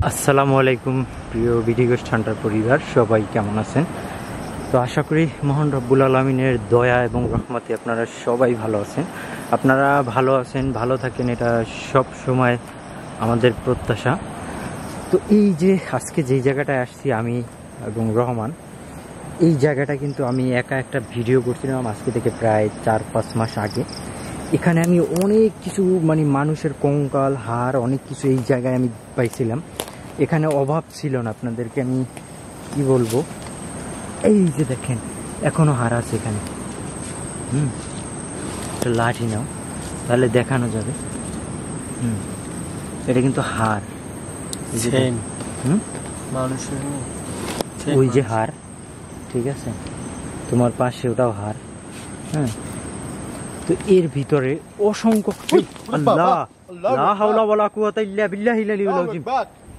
আসসালামু আলাইকুম প্রিয় ভিডিওগোষ্ঠ হান্টার পরিবার, সবাই কেমন আছেন? তো আশা করি মহান রব্বুল আলামিনের দয়া এবং রহমতে আপনারা সবাই ভালো আছেন। আপনারা ভালো আছেন, ভালো থাকেন, এটা সব সময় আমাদের প্রত্যাশা। তো এই যে আজকে যেই জায়গাটায় আসছি আমি এবং রহমান, এই জায়গাটা কিন্তু আমি একা একটা ভিডিও করছিলাম আজকে থেকে প্রায় 4-5 মাস আগে। এখানে আমি অনেক কিছু মানুষের কঙ্কাল, হাড়, অনেক কিছু এই জায়গায় আমি পাইছিলাম। এখানে অভাব ছিল না, আপনাদেরকে আমি কি বলবো। এই যে দেখেন এখনো হাড় আছে এখানে। একটা লাঠি নাও, তাহলে দেখানো যাবে। এটা কিন্তু হাড়, মানুষের ওই যে হাড়, ঠিক আছে, তোমার পাশে ওটাও হাড়। হ্যাঁ, তো এর ভিতরে অসংখ্য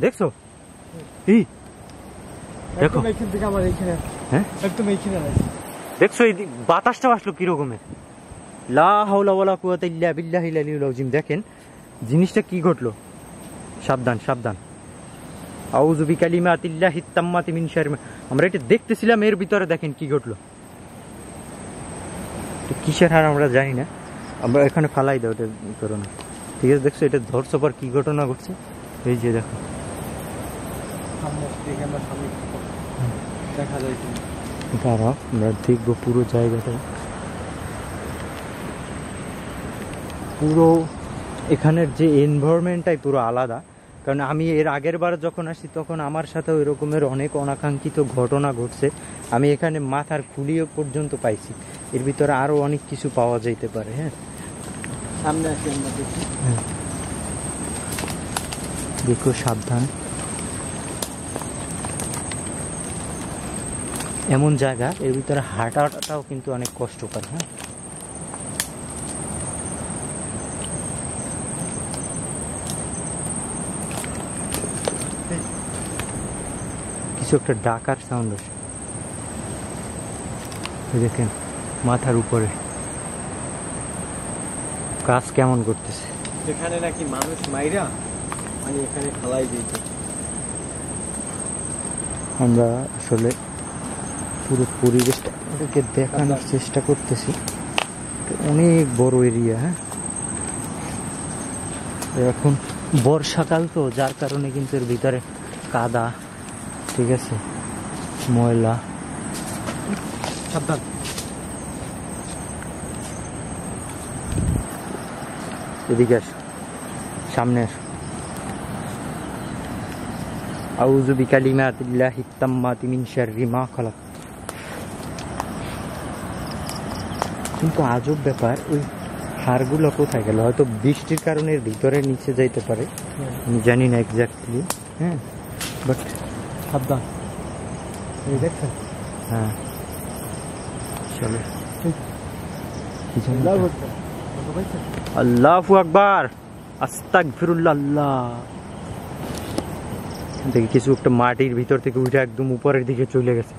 দেখছো, এই দেখো, দেখছো এই বাতাসটা আসলো কিরকমের। লা হাওলা ওয়ালা কুওয়াতা ইল্লা বিল্লাহিল আলিয়্যিল আযীম। দেখেন জিনিসটা কি ঘটলো। সাবধান সাবধান। আউযু বিকালিমাতিল্লাহিত তাম্মাতি মিন শাররি মা। আমরা এটা দেখতেছিলাম, এর ভিতরে দেখেন কি ঘটলো। কিসের হার আমরা জানি না, আমরা এখানে ফালাই দাও, এটা করো না, ঠিক আছে। দেখছো এটা ধরছো পর কি ঘটনা ঘটছে, এই যে দেখো। দাঁড়াও আমরা দেখবো পুরো জায়গাটা, পুরো এখানের যে এনভায়রনমেন্টটাই পুরো আলাদা। কারণ আমি এর আগের বার যখন আসি তখন আমার সাথে ওই রকমের অনেক অনাকাঙ্ক্ষিত ঘটনা ঘটছে। আমি এখানে মাথার খুলিও পর্যন্ত পাইছি, এর ভিতরে আরো অনেক কিছু পাওয়া যাইতে পারে। হ্যাঁ, সামনে আসি আমরা দেখি। দেখো সাবধান, এমন জায়গা এর ভিতরে হাঁটাটাও কিন্তু অনেক কষ্টকর। হ্যাঁ, কিছু একটা ডাকার সাউন্ড আসে, দেখেন মাথার উপরে কাজ কেমন করতেছে। এখানে নাকি মানুষ মাইরা এখানে ফালাই দিয়েছে। আমরা আসলে পুরো পরিবেশটা ওদেরকে দেখানোর চেষ্টা করতেছি। অনেক বড় এরিয়া। হ্যাঁ, এখন বর্ষাকাল তো, যার কারণে কিন্তু এর ভিতরে কাদা, ঠিক আছে, ময়লা। সাবধান, এদিকে আসো, সামনে আসো। আউযু বিকালিমাতিল্লাহিত তাম্মাতি মিন শাররি মা খালাক। কিন্তু আজব ব্যাপার, ওই হাড়গুলো কোথায় গেল? হয়তো বৃষ্টির কারণে এর ভিতরে নিচে যাইতে পারে, আমি জানি না এক্স্যাক্টলি। হ্যাঁ, বাট সাবধান, এই দেখছেন। হ্যাঁ চলো, আল্লাহু আকবার, আস্তাগফিরুল্লাহ। দেখি কিছু একটা মাটির ভিতর থেকে উঠে একদম উপরের দিকে চলে গেছে।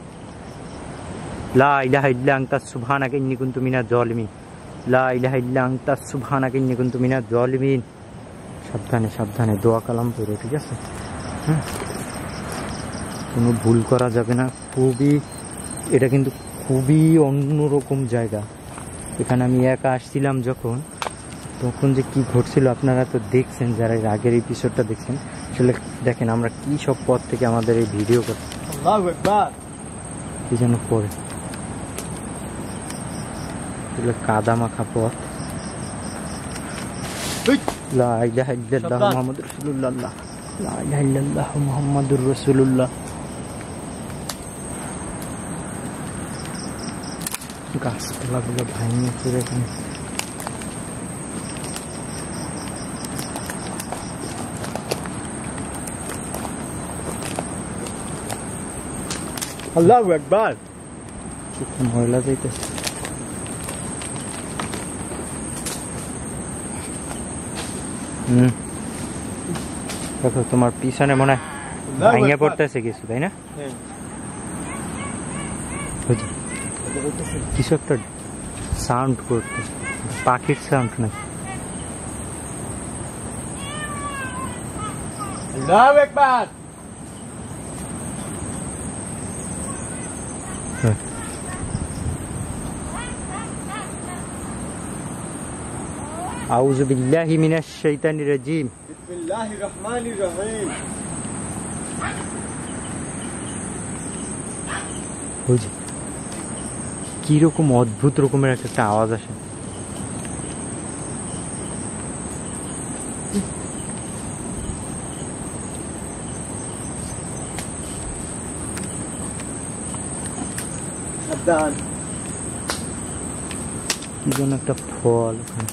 লা ইলাহা ইল্লা আনতা সুবহানাকা ইন্নী কুনতু মিনাজ জালিমিন, লা ইলাহা ইল্লা আনতা সুবহানাকা ইন্নী কুনতু মিনাজ জালিমিন। সাবধানে সাবধানে দোয়া কালাম পড়ো, ঠিক আছে। হ্যাঁ, কোনো ভুল করা যাবে না। এটা কিন্তু খুবই অন্যরকম জায়গা। এখানে আমি একা আসছিলাম যখন, তখন যে কি ঘটছিল আপনারা তো দেখছেন, যারা এর আগের এপিসোডটা দেখছেন। আসলে দেখেন আমরা কি সব পথ থেকে আমাদের এই ভিডিও করছি, কি যেন পরে কাদা মাখা পথ। লা ইলাহা ইল্লাল্লাহু মুহাম্মাদুর রাসূলুল্লাহ, লা ইলাহা ইল্লাল্লাহু মুহাম্মাদুর রাসূলুল্লাহ। গাছপালাগুলো ভাঙিয়ে চুরে এখানে। আল্লাহু আকবার, ময়লা যাইতেছে। দেখো তোমার পিছনে মনে হয় ভাঙিয়ে পড়তেছে কিছু, তাই না? কিছু একটা সাউন্ড করতেছে। পাখির সাউন্ড নাকি? আল্লাহু আকবার। আউযু বিল্লাহি মিনাশ শাইতানির রাজিম। বিসমিল্লাহির রহমানির রহিম। ওই যে কিরকম অদ্ভুত রকমের একটা আওয়াজ আসে। সাবধান। কি যেন একটা ফল ওখানে।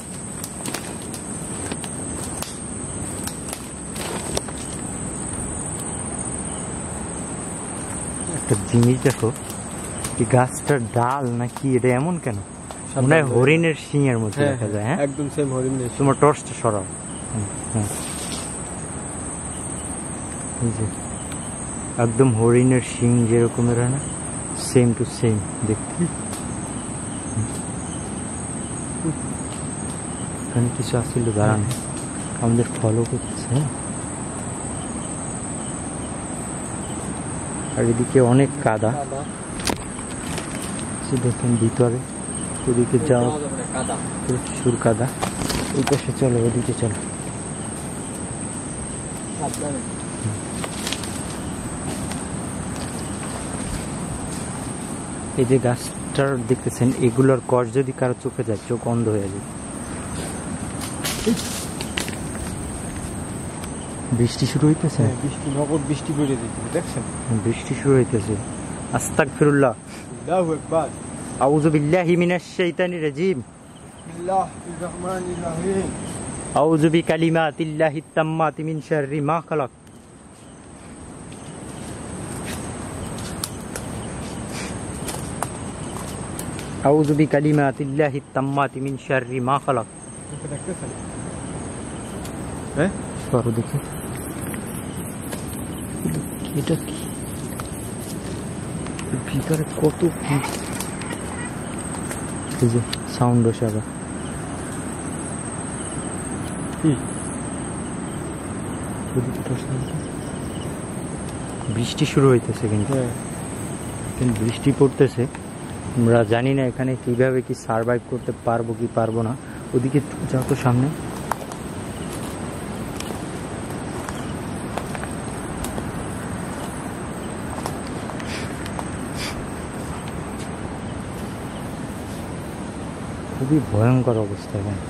একটা জিনিস দেখো, এই গাছটার ডাল নাকি এটা এমন কেন? মনে হয় হরিণের শিঙের মধ্যে দেখা যায়। হ্যাঁ, একদম সেম হরিণের শিং। তোমার টর্চটা সরাও। হ্যাঁ, এই যে একদম হরিণের শিং যেরকমের হয় না, সেম টু সেম দেখতে। এখানে কিছু আসছিল দাঁড়ানো, আমাদের ফলো করছে। আর এদিকে অনেক কাদা, দেখেন ভিতরে। ওদিকে যাও, কাদা, প্রচুর কাদা। ওই পাশে চলো, ওদিকে চলো। সাবধানে। এই যে গাছটার দেখতেছেন, এগুলোর কষ যদি কারো চোখে যায়, চোখ অন্ধ হয়ে যায়। বৃষ্টি শুরু হইতেছে, বৃষ্টি, নগদ বৃষ্টি পড়ে দিচ্ছে, দেখছেন? বৃষ্টি শুরু হইতেছে। আস্তাগফিরুল্লাহ, আল্লাহু আকবার। আউযু বিল্লাহি মিনাশ শাইতানির রাজিম। বিসমিল্লাহির রহমানির রহিম। আউযু বিকালিমাতিল্লাহিত তাম্মাতি মিন শাররি মা খালাক। আউযু বিকালিমাতিল্লাহিত তাম্মাতি মিন শাররি মা খালাক। দেখতেছেন? হ্যাঁ, সরো দেখি এটা কি, ভিতরে কত কি। এই যে সাউন্ড আসে আবার। বৃষ্টি শুরু হইতেছে কিন্তু বৃষ্টি পড়তেছে। আমরা জানি না এখানে কিভাবে কি সার্ভাইভ করতে পারবো কি পারবো না। ওদিকে যাও তো সামনে। খুবই ভয়ঙ্কর অবস্থা এখানে।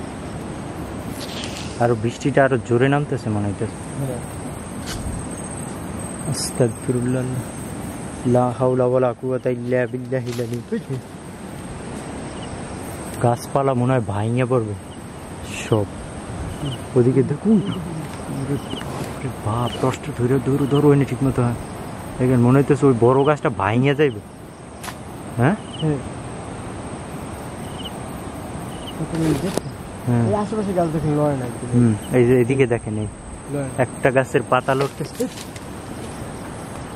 আর বৃষ্টিটা আরো জোরে নামতেছে মনে হইতেছে। আস্তাগফিরুল্লাহ, লা হাওলা ওয়ালা কুওয়াতা ইল্লা বিল্লাহিল আলিয়্যিল আযীম। গাছপালা মনে হয় ভাঙে পড়বে সব। ওদিকে দেখুন, বাপ, টর্চটা ধরে ধরো ধরো এনে ঠিক মতো। হয় দেখেন, মনে হইতেছে ওই বড় গাছটা ভাঙে যাইবে। হ্যাঁ, আশেপাশে গাছ দেখেন, লড়ে না। এই যে এদিকে দেখেন, এই একটা গাছের পাতা লড়তেছে।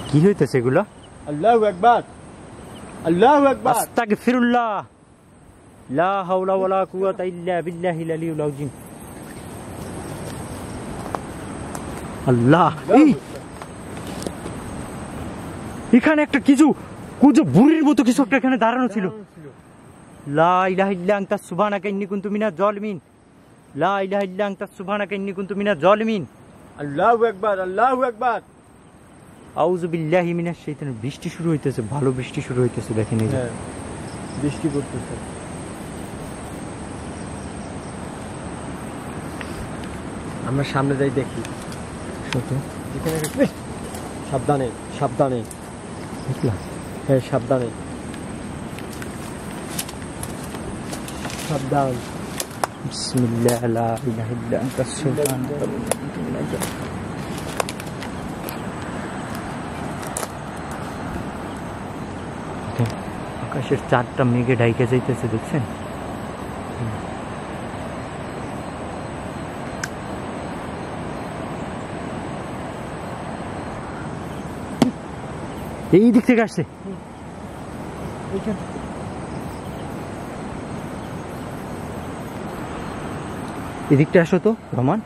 কি হইতেছে এগুলো? আল্লাহু আকবার, আল্লাহু আকবার। আস্তাগফিরুল্লাহ, লা হাওলা ওয়ালা কুওয়াতা ইল্লা বিল্লাহিল আলিয়্যিল আযীম। আল্লাহ, এখানে একটা কিছু কুজো বুড়ির মতো কিছু একটা এখানে দাঁড়ানো ছিল। লা ইলাহা ইল্লা আনতা সুবহানাকা ইন্নী কুনতু মিনাজ জালিমিন। লা ইলাহা ইল্লা আনতা সুবহানাকা ইন্নী কুনতু মিনাজ জালিমিন। আল্লাহু আকবার, আল্লাহু আকবার। আউযু বিল্লাহি মিনাশ শাইতানির। বৃষ্টি শুরু হইতেছে, ভালো বৃষ্টি শুরু হইতেছে। দেখেন এই যে বৃষ্টি পড়তেছে। আমরা সামনে যাই দেখি। সাবধানে, সাবধানে। হ্যাঁ, সাবধানে, সাবধান। বিসমিল্লাহ, লা ইলাহা ইল্লা আনতা সুবহানাকা ইন্নী কুনতু মিনাজ জালিমিন। আকাশের চারটা মেঘে ঢাইকে যাইতেছে, দেখছেন? এই দিক থেকে আসছে। এদিকটা আসো তো রহমান।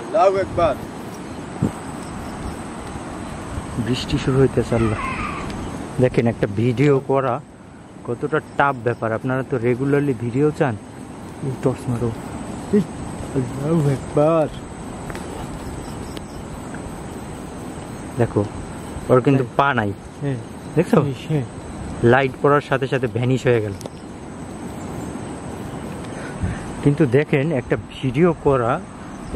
আল্লাহু আকবার। বৃষ্টি শুরু হইতেছে। আল্লাহ, দেখেন একটা ভিডিও করা কতটা টাফ ব্যাপার। আপনারা তো রেগুলারলি ভিডিও চান। টর্চ মারো। আল্লাহু আকবার। দেখো ওর কিন্তু পা নাই, হ্যাঁ দেখছো? হ্যাঁ লাইট পড়ার সাথে সাথে ভ্যানিশ হয়ে গেল। কিন্তু দেখেন একটা ভিডিও করা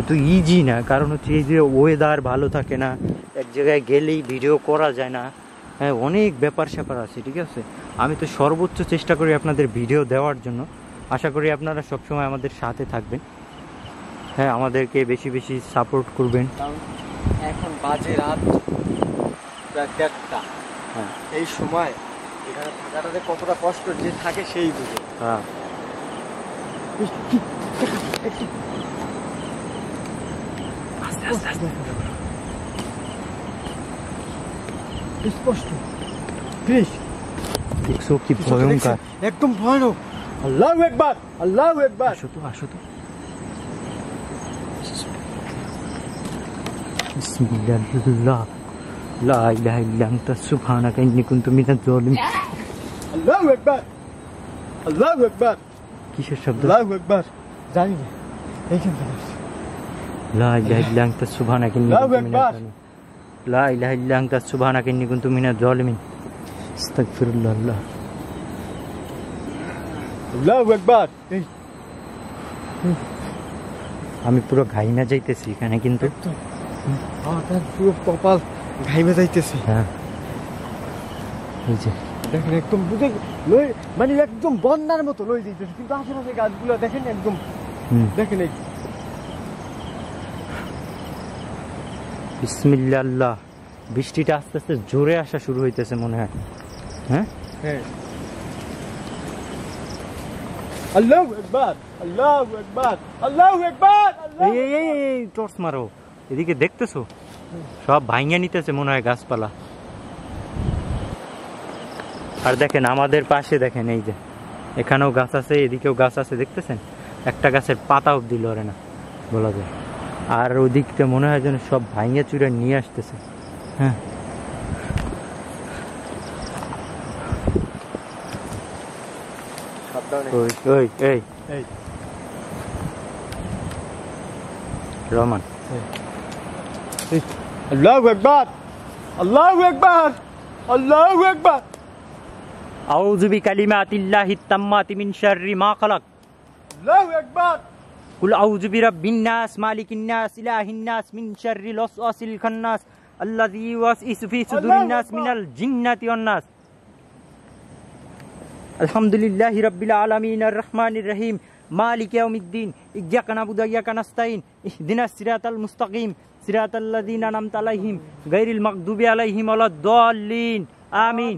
এত ইজি না, কারণ হচ্ছে এই যে ওয়েদার ভালো থাকে না, এক জায়গায় গেলেই ভিডিও করা যায় না। হ্যাঁ, অনেক ব্যাপার স্যাপার আছে, ঠিক আছে? আমি তো সর্বোচ্চ চেষ্টা করি আপনাদের ভিডিও দেওয়ার জন্য। আশা করি আপনারা সবসময় আমাদের সাথে থাকবেন। হ্যাঁ, আমাদেরকে বেশি বেশি সাপোর্ট করবেন। কারণ এখন বাজে রাত প্রায় 1:30। হ্যাঁ এই সময় এখানে থাকাটাতে কতটা কষ্ট যে থাকে সেই বুঝে। হ্যাঁ, আস্তে আস্তে আস্তে। স্পষ্ট ক্রিস দেখছো কি ভয়ঙ্কর। একদম ভয়ানক। আল্লাহু আকবার, আল্লাহু আকবার। আসো তো, আসো তো। বিসমিল্লাহ, লা ইলাহা ইল্লা আনতা সুবহানাকা ইন্নী কুনতু মিনাজ জালিমিন। আল্লাহু আকবার, আল্লাহু আকবার। কিসের শব্দ? আল্লাহু আকবার। জানি না এইখান থেকে লা ইলাহা ইল্লা আনতা সুবহানাকা ইন্নী আল্লাহু কুনতু মিনাজ আকবার। জালিমিন। লা ইলাহা ইল্লা আনতা সুবহানাকা ইন্নী কুনতু মিনাজ জালিমিন। আস্তাগফিরুল্লাহ। আল্লাহু আকবার। এই আমি পুরো ঘাইমা যাইতেছি এখানে কিন্তু। তার পুরো কপাল ঘাইমে যাইতেছে। হ্যাঁ, এই যে দেখেন একদম বুঝে মানে একদম বন্যার মতো লই দিতেছে, কিন্তু আশেপাশে গাছগুলো দেখেন একদম। দেখেন এই বিসমিল্লাহ। বৃষ্টিটা আস্তে আস্তে জোরে আসা শুরু হইতেছে মনে হয়। হ্যাঁ, হ্যাঁ। আল্লাহু আকবার, আল্লাহু আকবার, আল্লাহু আকবার। এই এই এই এই টর্চ মারো। এদিকে দেখতেছো সব ভাঙিয়ে নিতেছে মনে হয় গাছপালা। আর দেখেন আমাদের পাশে দেখেন, এই যে এখানেও গাছ আছে, এদিকেও গাছ আছে, দেখতেছেন? একটা গাছের পাতা অব্দি লড়ে না বলা যায়। আর ওদিকটা মনে হয় যেন সব ভাঙিয়ে চুরে নিয়ে আসতেছে। হ্যাঁ, সাবধানে। ওই ওই এই এই রহমান, আল্লাহু আকবার, আল্লাহু আকবার, আল্লাহু আকবার। আউযু বিকালিমাতিল্লাহিত তাম্মাতি মিন শাররি মা খালাক। আল্লাহু আকবার। কুল আউযু বিরাব্বিন নাস মালিকিন নাস ইলাহিন নাস মিন শাররিল ওয়াসওয়াসিল খান্নাস আল্লাযী ইউওয়াসওয়িসু ফি সুদুরিন নাস মিনাল জিন্নাতি ওয়ান নাস। আলহামদুলিল্লাহি রাব্বিল আলামিন আর রহমানির রহিম মালিকি ইয়াউমিদ্দিন ইয়্যাকা না'বুদু ওয়া ইয়্যাকা নাস্তাইন ইহদিনাস সিরাতাল মুস্তাকিম সিরাতাল্লাযীনা আন'আমতা আলাইহিম গায়রিল মাগদুবি আলাইহিম ওয়ালাদ-দাল্লিন। আমিন।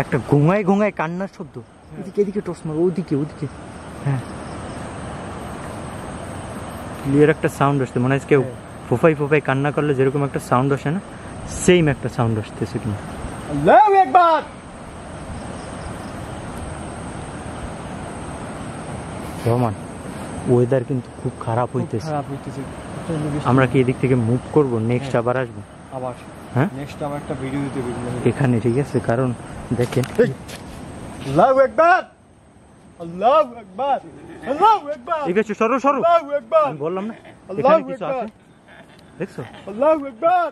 একটা ঘুমায় ঘুমায় কান্নার শব্দ। এদিকে এদিকে টর্চ মারো, ওদিকে ওদিকে। হ্যাঁ, ক্লিয়ার একটা সাউন্ড আসছে, মনে হয় কেউ ফুফাই ফুফাই কান্না করলে যেরকম একটা সাউন্ড আসে না, সেম একটা সাউন্ড আসতেছে কিন্তু। আল্লাহু আকবার। রহমান, ওয়েদার কিন্তু খুব খারাপ হইতেছে। খারাপ হইতেছে। আমরা কি এদিক থেকে মুভ করব? নেক্সট আবার আসবো। আবার হ্যাঁ, নেক্সট আবার একটা ভিডিও দিতে বলবো এখানে, ঠিক আছে? কারণ দেখেন, আল্লাহু আকবার, আল্লাহু আকবার, আল্লাহু আকবার। এই বেশি সরো সরো। আল্লাহু আকবার। আমি বললাম না আল্লাহু এখানে কিছু আছে, আকবার। দেখছো? আল্লাহু আকবার,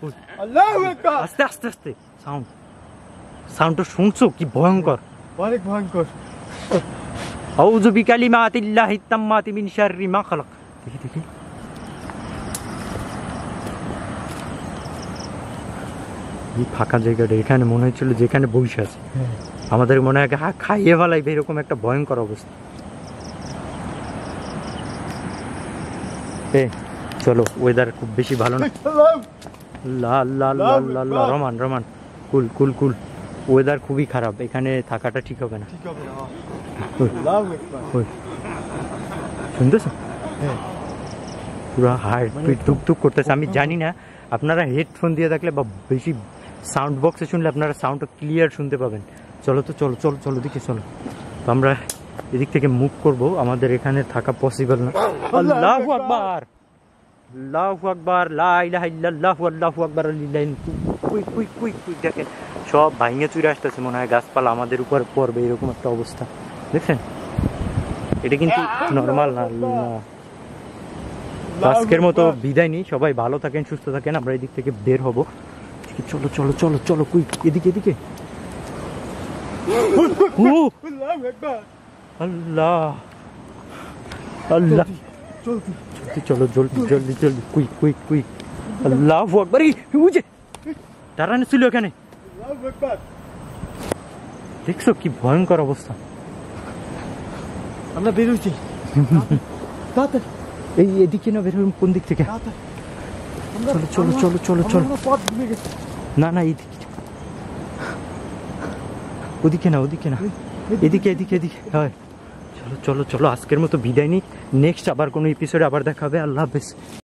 ওই, আল্লাহু আকবার। আস্তে আস্তে আস্তে সাউন্ডটা শুনছো? কি ভয়ঙ্কর। অনেক ভয়ঙ্কর। আউযু বিকালিমাতিল্লাহিত তাম্মাতি মিন শাররি মা খালাক। দেখি দেখি, এই ফাঁকা জায়গাটা, এখানে মনে হচ্ছিল যেখানে বসে আছে আমাদের মনে হয় খাইয়ে ফেলাইবে, এরকম একটা ভয়ঙ্কর অবস্থা। চলো, ওয়েদার খুব বেশি ভালো না। রহমান রহমান, কুল কুল কুল। ওয়েদার খুবই খারাপ, এখানে থাকাটা ঠিক হবে না। শুনতেছো? পুরো হার্ট বিট ধুক ধুক করতেছে। আমি জানি না আপনারা হেডফোন দিয়ে থাকলে বা বেশি সাউন্ড বক্সে শুনলে আপনারা সাউন্ডটা ক্লিয়ার শুনতে পাবেন। চলো তো, চলো চলো চলো দিকে চলো। তো আমরা এদিক থেকে মুভ করব, আমাদের এখানে থাকা পসিবল না। আল্লাহু আকবার, আল্লাহু আকবার, লা ইলাহা ইল্লাল্লাহু আল্লাহু আকবার। কুই কুই কুই কুই দেখেন সব ভাঙে চুরে আসতেছে, মনে হয় গাছপালা আমাদের উপর পড়বে, এরকম একটা অবস্থা দেখছেন। এটা কিন্তু নর্মাল না। আজকের মতো বিদায় নিই, সবাই ভালো থাকেন, সুস্থ থাকেন। আমরা এদিক থেকে বের হব। চলো চলো চলো চলো, কুই এদিকে এদিকে। আল্লাহ আল্লাহ, চলো জলদি জলদি জলদি, কুইক কুইক কুইক। আল্লাহু আকবার, বুঝে দাঁড়ানো ছিল এখানে, দেখছো কি ভয়ঙ্কর অবস্থা। আমরা বেরোচ্ছি, এই এদিকে না, বের হলাম কোন দিক থেকে? চলো চলো চলো চলো চলো। না না এইদিকে, ওদিকে না ওদিকে না, এদিকে এদিকে এদিকে। হয় চলো চলো চলো, আজকের মতো বিদায় নিই। নেক্সট আবার কোনো এপিসোডে আবার দেখা হবে। আল্লাহ হাফেজ।